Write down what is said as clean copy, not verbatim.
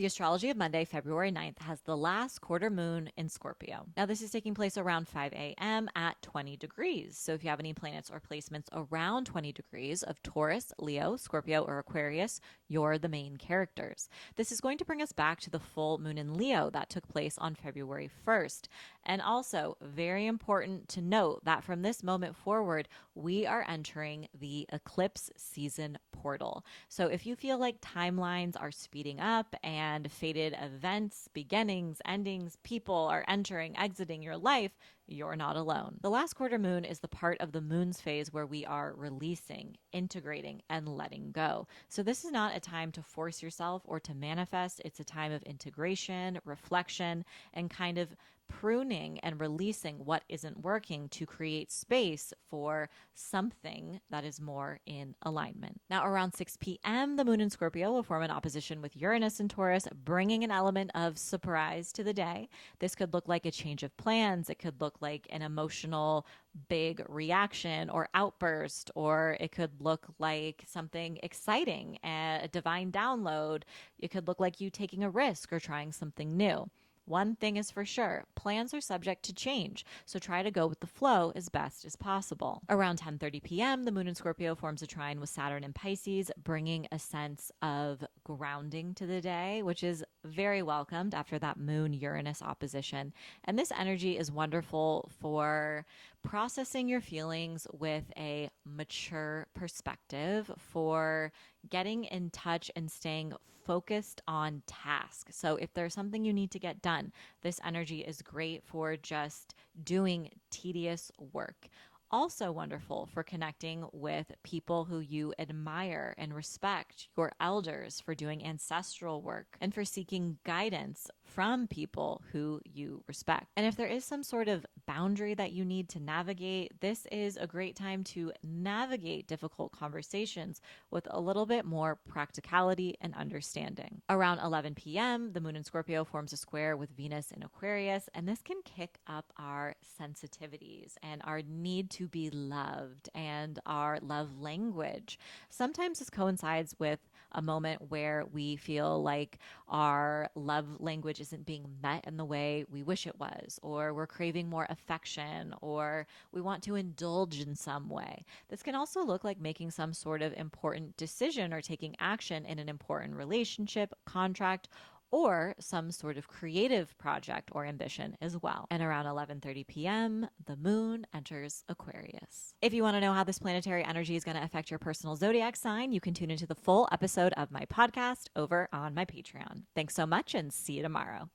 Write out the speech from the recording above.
The astrology of Monday, February 9th, has the last quarter moon in Scorpio. Now, this is taking place around 5 a.m. at 20 degrees. So, if you have any planets or placements around 20 degrees of Taurus, Leo, Scorpio, or Aquarius, you're the main characters. This is going to bring us back to the full moon in Leo that took place on February 1st. And also, very important to note that from this moment forward, we are entering the eclipse season portal. So, if you feel like timelines are speeding up and fated events, beginnings, endings, people are entering, exiting your life, you're not alone. The last quarter moon is the part of the moon's phase where we are releasing, integrating, and letting go. So, this is not a time to force yourself or to manifest. It's a time of integration, reflection, and kind of pruning and releasing what isn't working to create space for something that is more in alignment. Now, around 6 p.m., the moon in Scorpio will form an opposition with Uranus in Taurus, bringing an element of surprise to the day. This could look like a change of plans. It could look like an emotional big reaction or outburst, or it could look like something exciting, a divine download. It could look like you taking a risk or trying something new. One thing is for sure, plans are subject to change, so try to go with the flow as best as possible. Around 10:30 p.m., the moon in Scorpio forms a trine with Saturn in Pisces, bringing a sense of grounding to the day, which is very welcomed after that moon-Uranus opposition. And this energy is wonderful for processing your feelings with a mature perspective, for getting in touch and staying focused on task. So if there's something you need to get done, this energy is great for just doing tedious work. Also wonderful for connecting with people who you admire and respect, your elders, for doing ancestral work, and for seeking guidance from people who you respect. And if there is some sort of boundary that you need to navigate, this is a great time to navigate difficult conversations with a little bit more practicality and understanding. Around 11 p.m., the moon in Scorpio forms a square with Venus in Aquarius, and this can kick up our sensitivities and our need to be loved and our love language. Sometimes this coincides with a moment where we feel like our love language isn't being met in the way we wish it was, or we're craving more affection, or we want to indulge in some way. This can also look like making some sort of important decision or taking action in an important relationship, contract, or some sort of creative project or ambition as well. And around 11:30 p.m., the moon enters Aquarius. If you want to know how this planetary energy is going to affect your personal zodiac sign, you can tune into the full episode of my podcast over on my Patreon. Thanks so much and see you tomorrow.